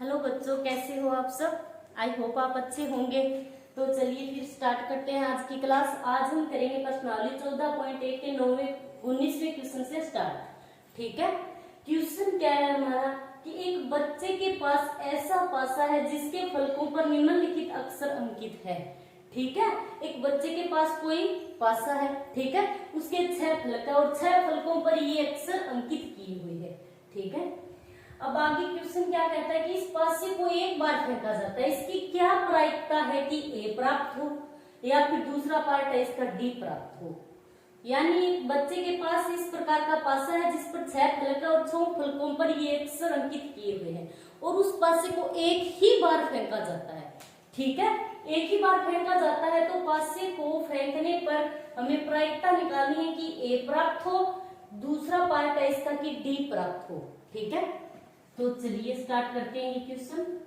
Hello बच्चों, कैसे हो आप सब। आई होप आप अच्छे होंगे। तो चलिए फिर स्टार्ट करते हैं आज की क्लास। आज हम करेंगे प्रश्नावली 14.1 के 19वें क्वेश्चन से स्टार्ट। ठीक है। क्वेश्चन क्या है हमारा कि एक बच्चे के पास ऐसा पासा है जिसके फलकों पर निम्नलिखित अक्षर अंकित है। ठीक है। एक बच्चे के पास कोई पासा है, ठीक है, उसके 6 फलक है और 6 फलकों पर ये अक्षर अंकित किए हुए है। ठीक है। अब आगे क्वेश्चन क्या कहता है कि इस पासे को एक बार फेंका जाता है, इसकी क्या प्रायिकता है कि ए प्राप्त हो या फिर दूसरा पार्ट है इसका डी प्राप्त हो। यानी एक बच्चे के पास इस प्रकार का पासा है जिस पर 6 फलक और 6 फलकों पर ये अक्षर अंकित किए हुए हैं और उस पासे को एक ही बार फेंका जाता है। ठीक है। एक ही बार फेंका जाता है तो पासे को फेंकने पर हमें प्रायिकता निकालनी है कि ए प्राप्त हो, दूसरा पार्ट है इसका कि डी प्राप्त हो। ठीक है। तो चलिए स्टार्ट करते हैं ये क्वेश्चन।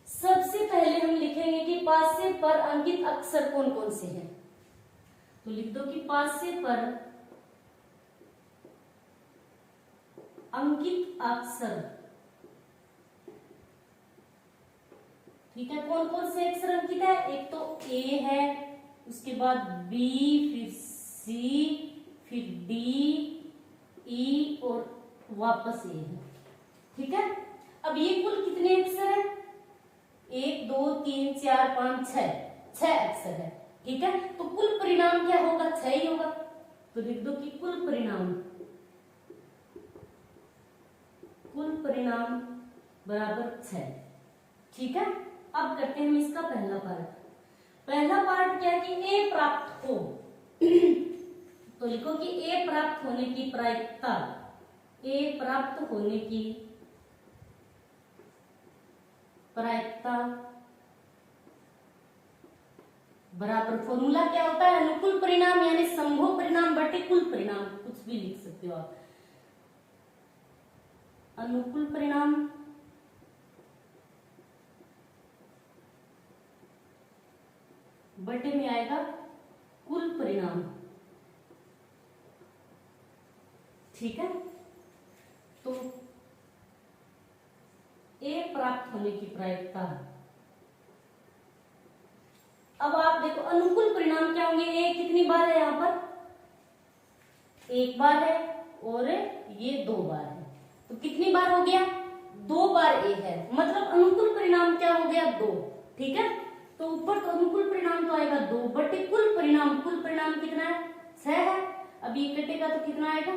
सबसे पहले हम लिखेंगे कि पासे पर अंकित अक्षर कौन कौन से हैं। तो लिख दो कि पासे पर अंकित अक्षर, ठीक है, कौन कौन से अक्षर अंकित है। एक तो ए है, उसके बाद बी, फिर सी, फिर डी, ई और वापस ए है। ठीक है। अब ये कुल कितने अक्षर है, 1 2 3 4 5 6 अक्षर है। ठीक है। तो कुल परिणाम क्या होगा, 6 ही होगा। तो लिख दो कि कुल परिणाम बराबर 6। ठीक है। अब करते हैं हम इसका पहला पार्ट क्या कि ए प्राप्त हो तो लिखो कि ए प्राप्त होने की प्रायिकता, ए प्राप्त होने की प्रायिकता बराबर फॉर्मूला क्या होता है, अनुकूल परिणाम यानी संभव परिणाम बटे कुल परिणाम, कुछ भी लिख सकते हो आप। अनुकूल परिणाम बटे में आएगा कुल परिणाम। ठीक है। तो ए प्राप्त होने की प्रायिकता, अब आप देखो अनुकूल परिणाम क्या होंगे। ए कितनी बार है, यहां पर 1 बार है और ये 2 बार है, तो कितनी बार हो गया, 2 बार ए है, मतलब अनुकूल परिणाम क्या हो गया, 2। ठीक है। तो ऊपर तो अनुकूल परिणाम तो आएगा 2 बटे कुल परिणाम कितना है, 6 है। अब ये कटेगा तो कितना आएगा,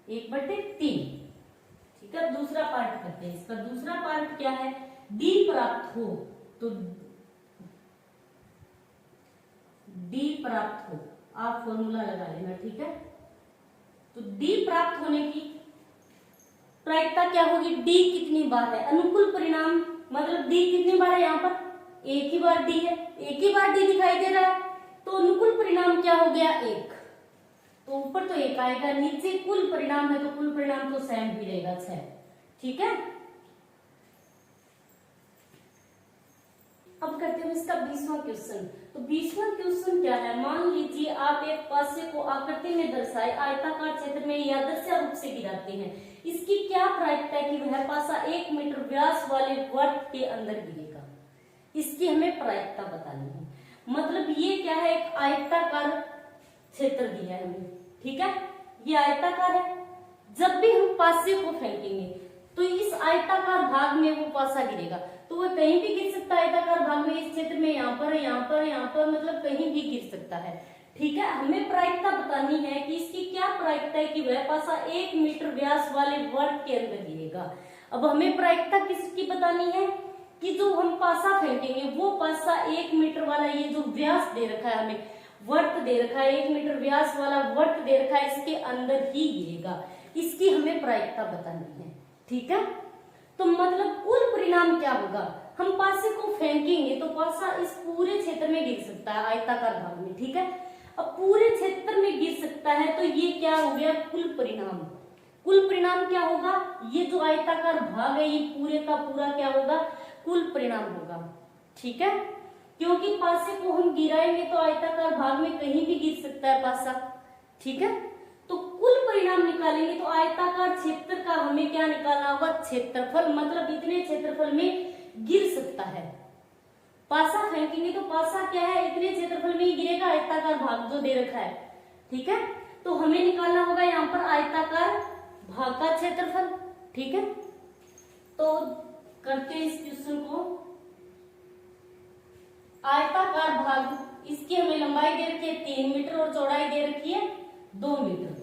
1/3। ठीक है। दूसरा पार्ट करते हैं। इसका दूसरा पार्ट क्या है, डी प्राप्त हो, तो डी प्राप्त हो, आप फॉर्मूला लगा लेना। ठीक है। तो डी प्राप्त होने की प्रायिकता क्या होगी, डी कितनी बार है, अनुकूल परिणाम मतलब डी कितनी बार है, यहां पर एक ही बार डी है, एक ही बार डी दिखाई दे रहा है, तो अनुकूल परिणाम क्या हो गया, 1। तो ऊपर तो 1 आएगा, नीचे कुल परिणाम है तो कुल परिणाम तो सेम ही रहेगा, 6। ठीक है। अब करते हैं इसका 20वां क्वेश्चन। तो 20वां क्वेश्चन क्या है, मान लीजिए आप एक पासे को आकृति में दर्शाए आयताकार क्षेत्र में यादृच्छिक रूप से गिराते हैं, इसकी क्या प्रायिकता है कि वह पासा 1 मीटर व्यास वाले वर्त के अंदर गिरेगा। इसकी हमें प्रायिकता बतानी है। मतलब ये क्या है, एक आयताकार क्षेत्र दिया है हमें। ठीक है। ये आयताकार है, जब भी हम पासे को फेंकेंगे तो इस आयताकार भाग में वो पासा गिरेगा, तो वो कहीं भी गिर सकता है। आयताकार भाग में इस क्षेत्र में यहाँ पर मतलब कहीं भी गिर सकता है। ठीक है। हमें प्रायिकता बतानी है कि इसकी क्या प्रायिकता है कि वह पासा 1 मीटर व्यास वाले वर्त के अंदर गिरेगा। अब हमें प्रायिकता किसकी बतानी है कि जो हम पासा फेंकेंगे वो पासा 1 मीटर वाला, ये जो व्यास दे रखा है हमें, वर्त दे रखा है, 1 मीटर व्यास वाला वर्त दे रखा है, इसके अंदर ही गिरेगा। इसकी हमें प्रायिकता बतानी है। ठीक है। तो मतलब कुल परिणाम क्या होगा, हम पासे को फेंकेंगे तो पासा इस पूरे क्षेत्र में गिर सकता है, आयताकार भाग में। ठीक है। अब पूरे क्षेत्र में गिर सकता है तो ये क्या हो गया, कुल परिणाम। कुल परिणाम क्या होगा, ये जो आयताकार भाग है ये पूरे का पूरा क्या होगा, कुल परिणाम होगा। ठीक है। क्योंकि पासे को हम गिराएंगे तो आयताकार भाग में कहीं भी गिर सकता है पासा। ठीक है। तो कुल परिणाम हम निकालेंगे तो आयताकार क्षेत्र का हमें क्या निकालना होगा, क्षेत्रफल, मतलब इतने क्षेत्रफल में गिर सकता है। पासा फेंकेंगे तो पासा क्या है, इतने क्षेत्रफल में ही गिरेगा, आयताकार भाग जो दे रखा है। ठीक है, तो हमें निकालना होगा यहाँ पर आयताकार भाग का क्षेत्रफल। ठीक है, तो करते हैं इस क्वेश्चन को। आयताकार भाग, इसकी हमें लंबाई दे रखी है 3 मीटर और चौड़ाई दे रखी है 2 मीटर।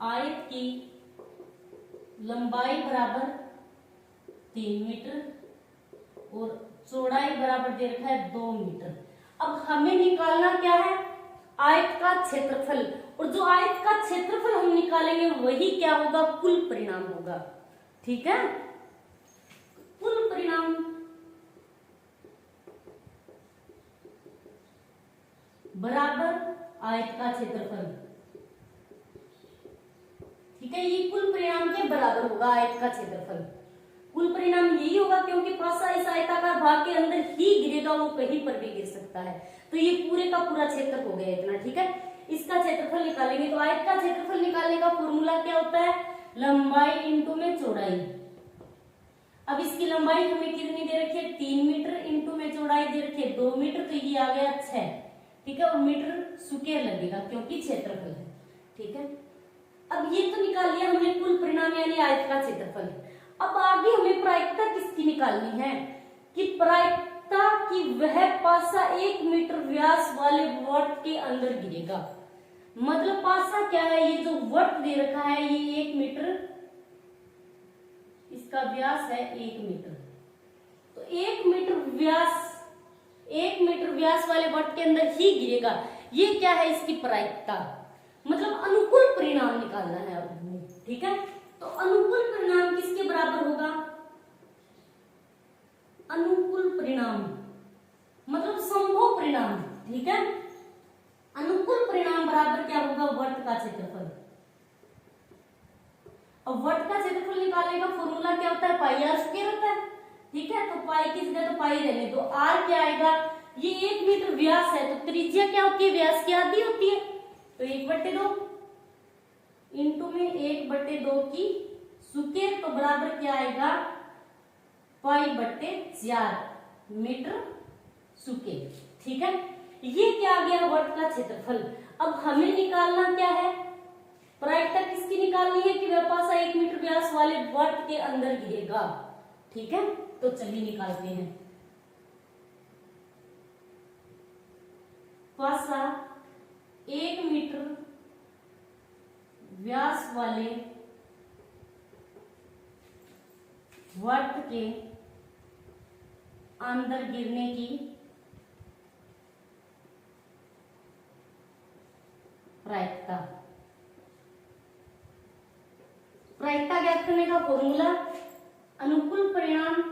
आयत की लंबाई बराबर 3 मीटर और चौड़ाई बराबर दे रखा है 2 मीटर। अब हमें निकालना क्या है, आयत का क्षेत्रफल, और जो आयत का क्षेत्रफल हम निकालेंगे वही क्या होगा, कुल परिणाम होगा। ठीक है, कुल परिणाम बराबर आयत का क्षेत्रफल। ठीक है, ये कुल परिणाम के बराबर होगा आयत का क्षेत्रफल। कुल परिणाम यही होगा क्योंकि पासा इस आयताकार भाग के अंदर ही गिरेगा, वो कहीं पर भी गिर सकता है। तो ये पूरे का पूरा क्षेत्र हो गया इतना। ठीक है, इसका क्षेत्रफल निकालेंगे तो आयत का क्षेत्रफल निकालने का फॉर्मूला क्या होता है, लंबाई इंटू में चौड़ाई। अब इसकी लंबाई हमें कितनी दे रखी है, 3 मीटर, इंटू में चौड़ाई दे रखी है 2 मीटर, तो ये आ गया 6। ठीक है, और मीटर स्क्वायर लगेगा क्योंकि क्षेत्रफल है। ठीक है, अब ये तो निकाल लिया हमने कुल परिणाम यानी आयत का क्षेत्रफल। अब आगे हमें प्रायिकता किसकी निकालनी है, कि प्रायिकता की वह पासा 1 मीटर व्यास वाले वृत्त के अंदर गिरेगा। मतलब पासा क्या है, ये जो वृत्त दे रखा है ये 1 मीटर, इसका व्यास है 1 मीटर। तो 1 मीटर व्यास वाले वृत्त के अंदर ही गिरेगा। ये क्या है, इसकी प्रायिकता, मतलब अनुकूल परिणाम निकालना है आपको। ठीक है, तो अनुकूल परिणाम किसके बराबर होगा, अनुकूल परिणाम मतलब संभव परिणाम। ठीक है, अनुकूल परिणाम बराबर क्या होगा, वृत्त का क्षेत्रफल। अब वृत्त का क्षेत्रफल निकालने का फॉर्मूला क्या होता है, पाई आर स्क्वायर होता है। ठीक है, तो पाई की जगह तो पाई रहने दो, आर क्या आएगा, ये 1 मीटर व्यास है तो त्रिज्या क्या होती है, व्यास की आधी होती है, तो 1/2 इंटू में 1/2 की स्क्वायर, तो बराबर क्या आएगा, पाई/4 मीटर स्क्वायर। ठीक है, ये क्या आ गया, वृत्त का क्षेत्रफल। अब हमें निकालना क्या है, प्रायिकता किसकी निकालनी है, कि वह पासा 1 मीटर व्यास वाले वृत्त के अंदर गिरेगा। ठीक है, तो चलिए निकालते हैं। पासा 1 मीटर व्यास वाले वृत्त के अंदर गिरने की प्रायिकता। प्रायिकता ज्ञात करने का फॉर्मूला, अनुकूल परिणाम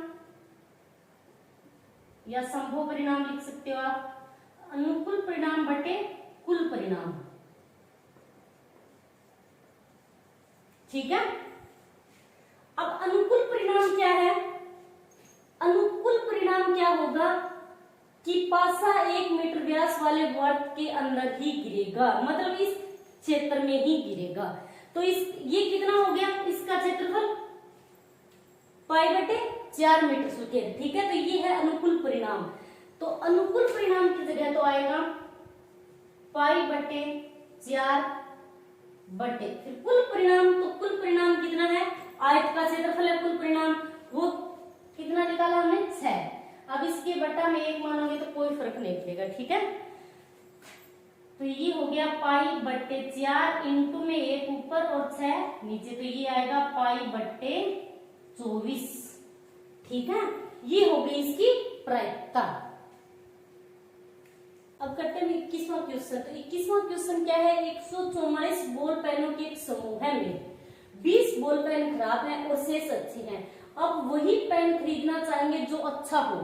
या संभव परिणाम लिख सकते हो आप, अनुकूल परिणाम बटे कुल परिणाम। ठीक है, अब अनुकूल परिणाम क्या है, अनुकूल परिणाम क्या होगा कि पासा 1 मीटर व्यास वाले वृत्त के अंदर ही गिरेगा, मतलब इस क्षेत्र में ही गिरेगा। तो ये कितना हो गया, इसका क्षेत्रफल पाई/4 मीटर स्क्वायर। ठीक है, तो ये है अनुकूल परिणाम। तो अनुकूल परिणाम की जगह तो आएगा पाई/4 फिर कुल परिणाम। तो कुल परिणाम कितना है, आयत का क्षेत्रफल है कुल परिणाम, वो कितना निकाला हमने, 6। अब इसके बटा में 1 मानोगे तो कोई फर्क नहीं पड़ेगा। ठीक है, तो ये हो गया पाई/4 इंटू में 1 ऊपर और 6 नीचे, तो ये आएगा पाई/24। ठीक है, ये हो गई इसकी प्रायिकता। अब करते हैं 21वां क्वेश्चन। तो 21वां क्वेश्चन क्या है, 144 बॉल पेनों के एक समूह है में 20 बॉल पेन खराब हैं और शेष अच्छे हैं। अब वही पेन खरीदना चाहेंगे जो अच्छा हो।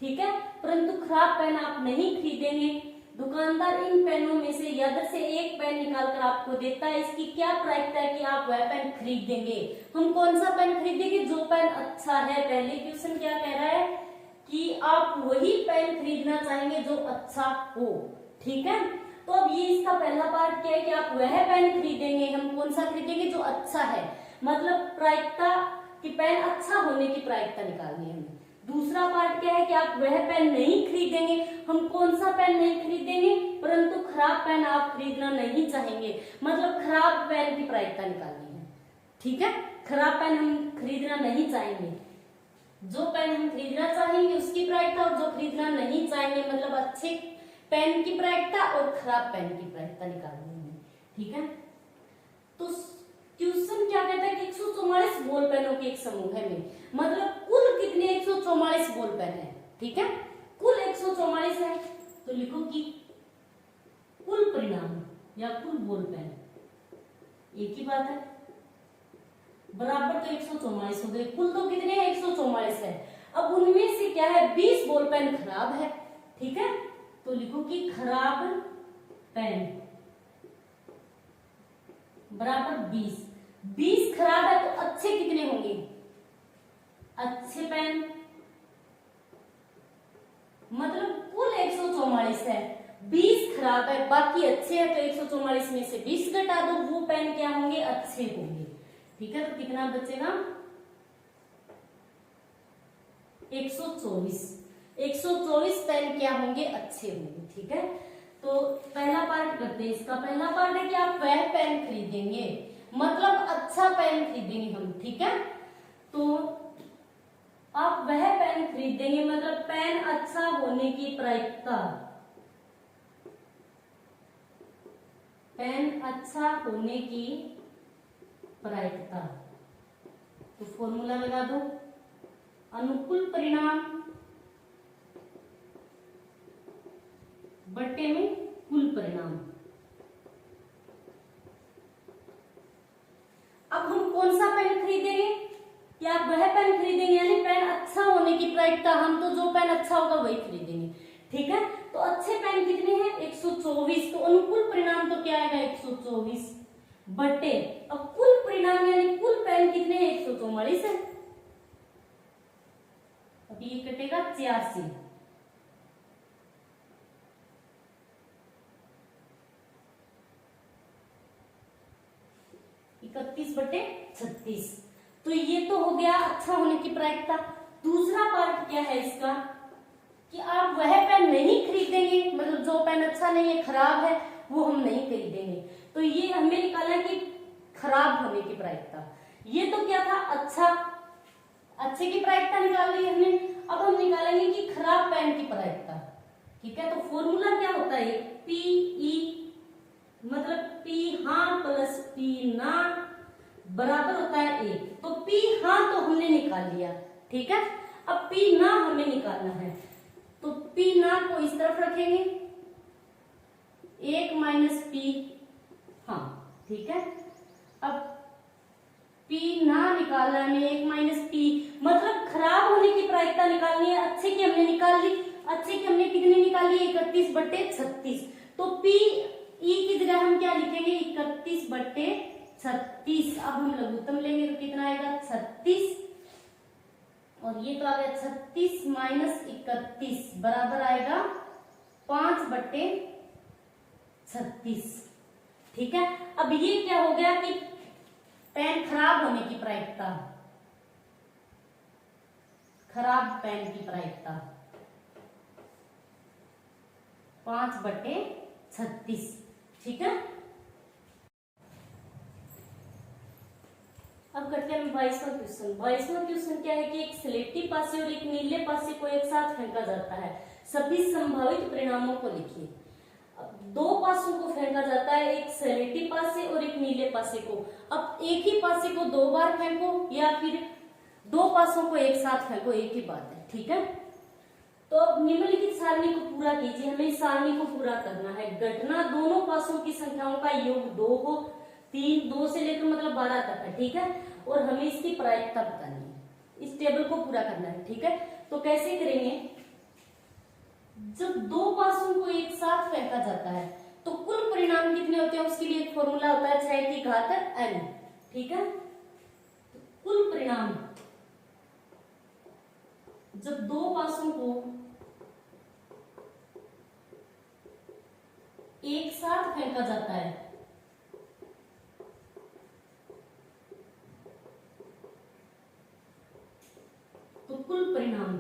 ठीक है, परंतु खराब पेन आप नहीं खरीदेंगे। दुकानदार इन पेनों में से यादर से एक पेन निकालकर आपको देता है। इसकी क्या प्रायिकता है कि आप वह पेन खरीदेंगे। हम कौन सा पेन खरीदेंगे, जो पेन अच्छा है। पहले क्वेश्चन क्या कह रहा है कि आप वही पेन खरीदना चाहेंगे जो अच्छा हो। ठीक है, तो अब ये इसका पहला पार्ट क्या है कि आप वह पेन खरीदेंगे, हम कौन सा खरीदेंगे जो अच्छा है, मतलब प्रायिकता कि पेन अच्छा होने की प्रायिकता निकालनी है हमें। दूसरा पार्ट क्या है कि आप वह पेन नहीं खरीदेंगे, हम कौन सा पेन नहीं खरीदेंगे, परंतु खराब पेन आप खरीदना नहीं चाहेंगे, मतलब खराब पेन की प्रायिकता निकालनी है। ठीक है, खराब पेन हम खरीदना नहीं चाहेंगे, जो पेन हम खरीदना चाहेंगे उसकी प्रायिकता, और जो खरीदना नहीं चाहेंगे मतलब अच्छे पेन की प्रायिकता और खराब पेन की प्रायिकता निकालनी है। ठीक है, तो क्वेश्चन क्या कहता है कि 144 बॉल पेनों के एक समूह है में, मतलब कुल कितने 144 बॉल पेन है। ठीक है, कुल 144 है, तो लिखो कि कुल परिणाम या कुल बॉल पेन एक ही बात है, बराबर तो 144 हो गए, कुल तो कितने हैं 144 है। अब उनमें से क्या है 20 बॉल पेन खराब है। ठीक है, तो लिखो कि खराब पेन बराबर 20 खराब है, तो अच्छे कितने होंगे, अच्छे पेन मतलब कुल 144 है, 20 खराब है बाकी अच्छे है, तो 144 में से 20 घटा दो, वो पेन क्या होंगे, अच्छे होंगे। ठीक है, तो कितना बचेगा 124 पेन क्या होंगे, अच्छे होंगे। ठीक है, तो पहला पार्ट करते हैं इसका। पहला पार्ट है कि आप वह पेन खरीदेंगे, मतलब अच्छा पेन खरीदेंगे हम। ठीक है, तो आप वह पेन खरीदेंगे मतलब पेन अच्छा होने की प्रायिकता, पेन अच्छा होने की प्रायिकता, तो फॉर्मूला लगा दो, अनुकूल परिणाम बट्टे में कुल परिणाम। अब हम कौन सा पेन खरीदेंगे, कि आप वह पेन खरीदेंगे, यानी पेन अच्छा होने की प्रायिकता, हम तो जो पेन अच्छा होगा वही खरीदेंगे। ठीक है, तो अच्छे पेन कितने हैं 124, तो अनुकूल परिणाम तो क्या आएगा 124 बट्टे, अब कुल परिणाम यानी कुल पेन कितने हैं 144 है, अब ये कटेगा 4 से, इकतीस बटे 36, तो ये तो हो गया अच्छा होने की प्रायिकता। दूसरा पार्ट क्या है इसका कि आप वह पेन नहीं खरीदेंगे, मतलब जो पेन अच्छा नहीं है, खराब है, वो हम नहीं खरीदेंगे। तो ये हमें निकालना है कि खराब होने की प्रायिकता। ये तो क्या था अच्छा, अच्छे की प्रायिकता निकाल ली हमने, अब हम निकालेंगे कि खराब पेन की प्रायिकता। ठीक है, तो फॉर्मूला क्या होता है पीई, मतलब पी हाँ प्लस पी ना बराबर होता है 1, तो पी हाँ तो हमने निकाल लिया। ठीक है, अब पी ना हमें निकालना है, तो पी ना को इस तरफ रखेंगे, 1 माइनस पी हाँ। ठीक है, अब पी ना निकालना है हमें, 1 माइनस पी, मतलब खराब होने की प्रायिकता निकालनी है, अच्छे की हमने निकाल ली, अच्छे की हमने कितनी निकाली 31 बट्टे 36, तो पी ई की जगह हम क्या लिखेंगे 31 बट्टे 36, अब हम लघुत्तम लेंगे तो कितना आएगा 36, और ये तो आ गया 36 माइनस 31 बराबर आएगा 5 बट्टे 36। ठीक है, अब ये क्या हो गया कि पेन खराब होने की प्रायिकता, खराब पेन की प्रायिकता 5 बट्टे 36। ठीक है, अब करते हैं 22वां क्वेश्चन। 22वां क्वेश्चन क्या है कि एक स्लेटी पासे और एक नीले पासे को एक साथ फेंका जाता है, सभी संभावित परिणामों को लिखिए। अब दो पासों को फेंका जाता है, एक स्लेटी पासे और एक नीले पासे को। अब एक ही पासे को 2 बार फेंको या फिर 2 पासों को एक साथ फेंको, एक ही बात है। ठीक है, तो अब निम्नलिखित सारणी को पूरा कीजिए, हमें इस सारणी को पूरा करना है। घटना दोनों पासों की संख्याओं का योग 2 हो, 3 2 से लेकर मतलब 12 तक है। ठीक है, और हमें इसकी प्रायिकता बतानी है, इस टेबल को पूरा करना है। ठीक है, तो कैसे करेंगे, जब 2 पासों को एक साथ फेंका जाता है तो कुल परिणाम कितने होते हैं, उसके लिए एक फॉर्मूला होता है 6 की घात n। ठीक है, तो कुल परिणाम जब 2 पासों को एक साथ फेंका जाता है। तो कुल परिणाम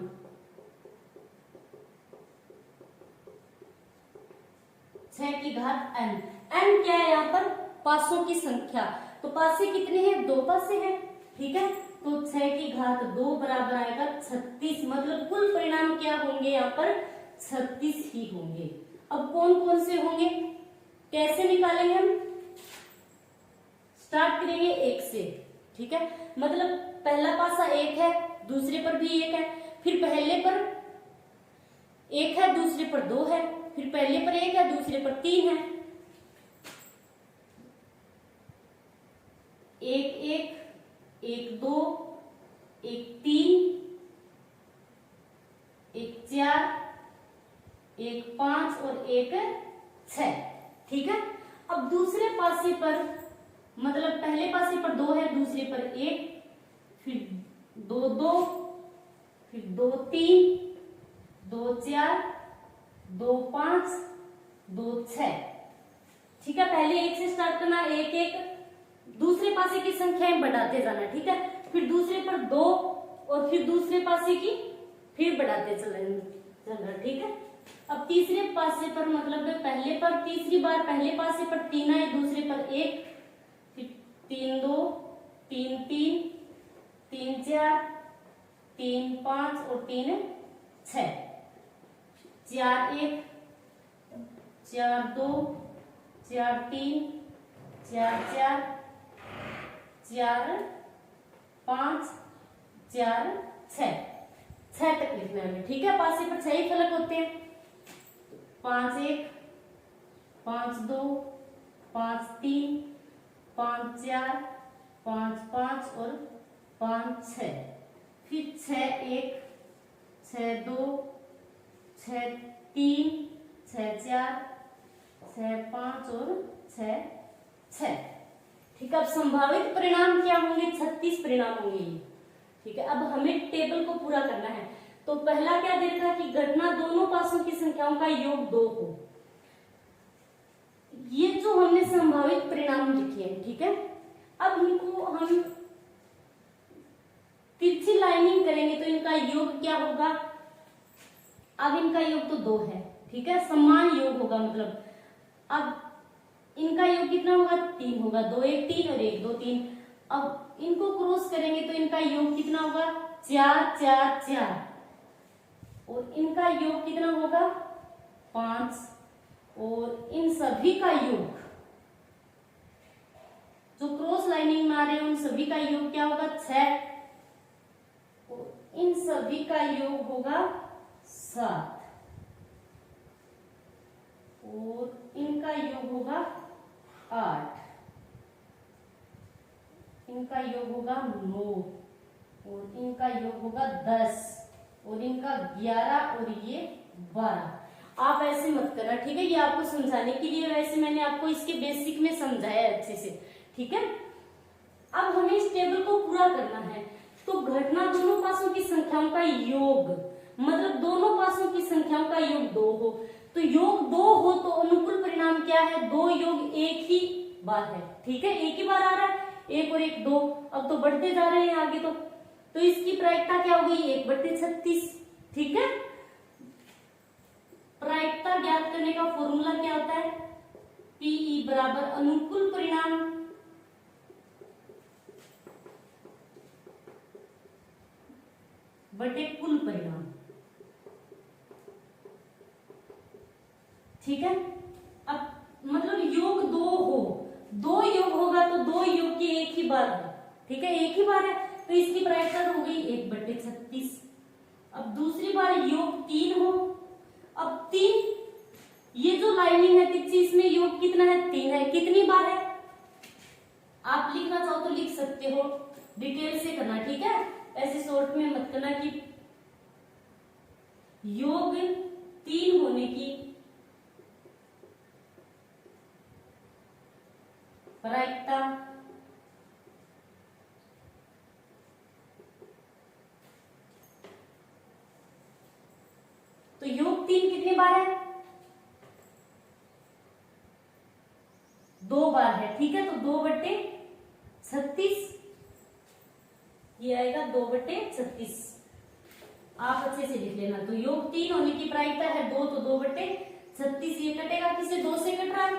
छह की घात n। n क्या है यहाँ पर? पासों की संख्या। तो पासे कितने हैं? 2 पासे हैं, ठीक है। तो 6 की घात 2 बराबर आएगा 36। मतलब कुल परिणाम क्या होंगे यहाँ पर? 36 ही होंगे। अब कौन कौन से होंगे, कैसे निकालेंगे हम? स्टार्ट करेंगे 1 से, ठीक है। मतलब पहला पासा 1 है, दूसरे पर भी 1 है, फिर पहले पर 1 है, दूसरे पर 2 है, फिर पहले पर 1 है, दूसरे पर 3 है। 1 1 1 2 1 3 1 4 1 5 और 1 6, ठीक है। अब दूसरे पासे पर, मतलब पहले पासे पर 2 है, दूसरे पर 1, फिर 2 2, फिर 2 3, 2 4, 2 5, 2 6, ठीक है। पहले 1 से स्टार्ट करना, 1 1, दूसरे पासे की संख्याएं बढ़ाते जाना, ठीक है। फिर दूसरे पर 2 और फिर दूसरे पासे की फिर बढ़ाते चलना, ठीक है। अब तीसरे पासे पर, मतलब पहले पर तीसरी बार पहले पासे पर 3 आए, दूसरे पर 1, फिर 3 2, 3 3, 3 4, 3 5 और 3 6, 4 1, 4 2, 4 3, 4 4, 4 5, 4 6, 6 तक लिखना है, ठीक है। पासे पर 6 ही फलक होते हैं। 5 1, 5 2, 5 3, 5 4, 5 5 और 5 6, फिर 6 1, 6 2, 6 3, 6 4, 6 5 और 6 6, ठीक है। अब संभावित परिणाम क्या होंगे? 36 परिणाम होंगे, ठीक है। अब हमें टेबल को पूरा करना है। तो पहला क्या दे रखा है कि घटना दोनों पासों की संख्याओं का योग 2 हो। ये जो हमने संभावित परिणाम लिखे हैं, ठीक है। अब इनको हम तिरछी लाइनिंग करेंगे तो इनका योग क्या होगा? अब इनका योग तो 2 है, ठीक है, समान योग होगा। मतलब अब इनका योग कितना होगा? 3 होगा। 2 1 3 और 1 2 3। अब इनको क्रॉस करेंगे तो इनका योग कितना होगा? 4 4 4 और इनका योग कितना होगा? 5 और इन सभी का योग जो क्रॉस लाइनिंग में आ रहे हैं उन सभी का योग क्या होगा? 6 और इन सभी का योग होगा 7 और इनका योग होगा 8, इनका योग होगा 9 और इनका योग होगा 10 और इनका 11 और ये 12। आप ऐसे मत करना, ठीक है। ये आपको समझाने के लिए, वैसे मैंने आपको इसके बेसिक में समझाया है अच्छे से, ठीक है। अब हमें इस टेबल को पूरा करना है। तो घटना दोनों पासों की संख्याओं का योग, मतलब दोनों पासों की संख्याओं का योग 2 हो। तो योग 2 हो तो अनुकूल परिणाम क्या है? 2 योग 1 ही बार है, ठीक है। एक ही बार आ रहा है, 1 और 1 2। अब तो बढ़ते जा रहे हैं आगे। तो इसकी प्रायिकता क्या हो गई? 1/36, ठीक है। प्रायिकता ज्ञात करने का फॉर्मूला क्या होता है? पीई बराबर अनुकूल परिणाम बटे कुल परिणाम, ठीक है। अब मतलब योग 2 हो, 2 योग होगा तो 2 योग की एक ही बार है, ठीक है, एक ही बार है। तो इसकी प्रायिकता हो गई 1/36। अब दूसरी बार योग 3 हो। अब 3, ये जो लाइनिंग है तिरछी, इसमें योग कितना है? 3 है। कितनी बार है? आप लिखना चाहो तो लिख सकते हो, डिटेल से करना, ठीक है। ऐसे शॉर्ट में मत करना कि योग 3 होने की प्रायिकता तो योग 3 कितनी बार है? 2 बार है, ठीक है। तो 2/36 ये आएगा 2/36। आप अच्छे से लिख लेना। तो योग 3 होने की प्रायिकता है 2, तो 2/36 ये कटेगा किसे? 2 से कट रहा है,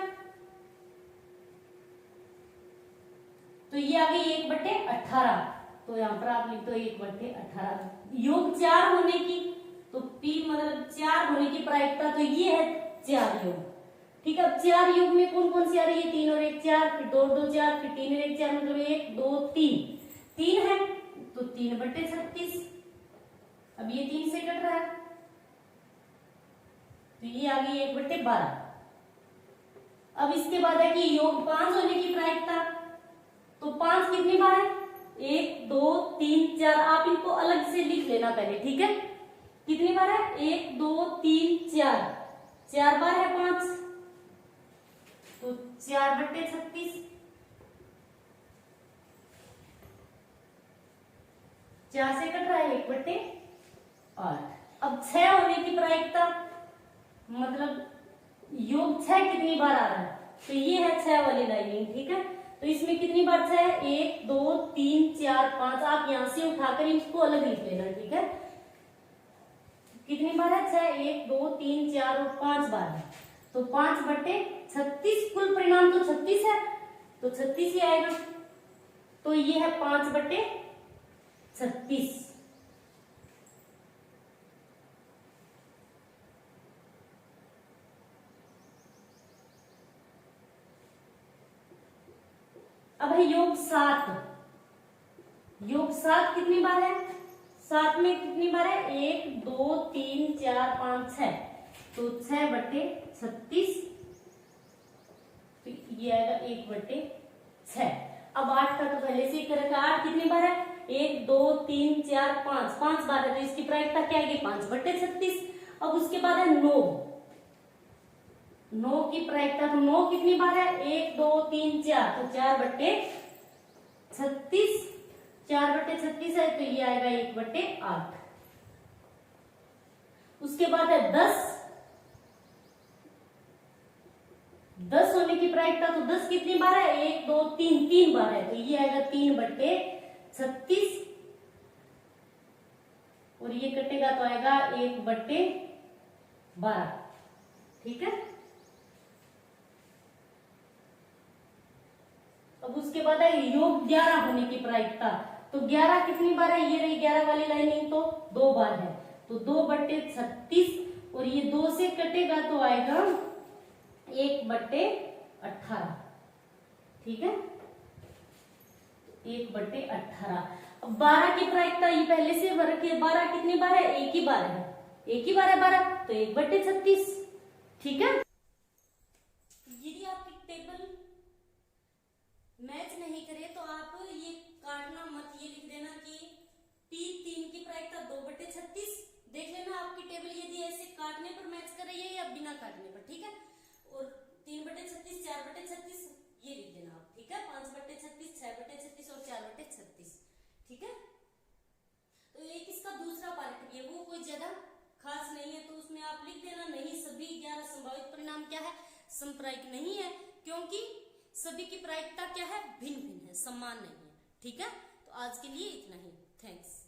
तो ये आ गई 1/18। तो यहाँ पर आप लिख दो 1/18। योग 4 होने की, तो P मतलब 4 होने की प्रायिकता, तो ये है 4 योग, ठीक है। अब 4 योग में कौन कौन सी आ रही है? 3 और 1 4, फिर 2 2 4, फिर 3 और 1 4, मतलब 1 2 3 3 है, तो 3/36। अब ये 3 से कट रहा है, तो ये आ गई 1/12। अब इसके बाद है कि योग 5 होने की प्रायिकता, तो 5 कितनी बार है? 1 2 3 4। आप इनको अलग से लिख लेना पहले, ठीक है। कितनी बार है? 1 2 3 4, 4 बार है 5, तो 4/36। 4 से कट रहा है 1/8। अब 6 होने की प्रायिकता, मतलब योग 6 कितनी बार आ रहा है? तो ये है 6 वाली लाइनिंग, ठीक है। तो इसमें कितनी बार 6 है? 1 2 3 4 5। आप यहां से उठाकर इसको अलग लिख लेना, ठीक है। कितनी बार है? 6 1 2 3 4 और 5 बार है, तो 5/36। कुल परिणाम तो 36 है, तो 36 ही आएगा। तो ये है 5/36। अब है योग 7। योग 7 कितनी बार है? 7 में कितनी बार है? 1 2 3 4 5 6, तो 6/36, तो ये आएगा 1/6। अब 8 का तो पहले से ही कर रखा है। 8 कितनी बार है? 1 2 3 4 5, 5 बार है, तो इसकी प्रायिकता क्या आएगी? 5/36। अब उसके बाद है 9। 9 की प्रायिकता, तो 9 कितनी बार है? 1 2 3 4, तो 4/36। 4/36 है, तो ये आएगा 1/8। उसके बाद है 10। 10 होने की प्रायिकता, तो 10 कितनी बार है? 1 2 3, 3 बार है, तो ये आएगा 3/36। और ये कटेगा तो आएगा 1/12, ठीक है। अब उसके बाद है योग 11 होने की प्रायिकता, तो 11 कितनी बार है? ये रही 11 वाली लाइनिंग, तो 2 बार है, तो 2/36। और ये 2 से कटेगा तो आएगा 1/18, ठीक है। 1/18। अब 12 की प्रायिकता ये पहले से वर्ग है। 12 कितनी बार है? एक ही बार है, एक ही बार है 12, तो 1/36, ठीक है। यदि आपकी टेबल मैच नहीं करे तो आप ये काटना मत, ये लिख देना कि P3 की प्रायिकता 2/36। देख लेना आपकी टेबल यदि ऐसे काटने पर मैच कर रही है या बिना काटने पर, ठीक है। और 3/36 4/36 ये लिख देना आप, ठीक है। 5/36 6/36 और 4/36, ठीक है। तो एक इसका दूसरा पार्ट भी है, वो कोई ज्यादा खास नहीं है, तो उसमें आप लिख देना नहीं सभी 11 संभावित परिणाम क्या है? समप्रायिक नहीं है, क्योंकि सभी की प्रायिकता क्या है? भिन्न भिन्न है, समान नहीं है, ठीक है। तो आज के लिए इतना ही। थैंक्स।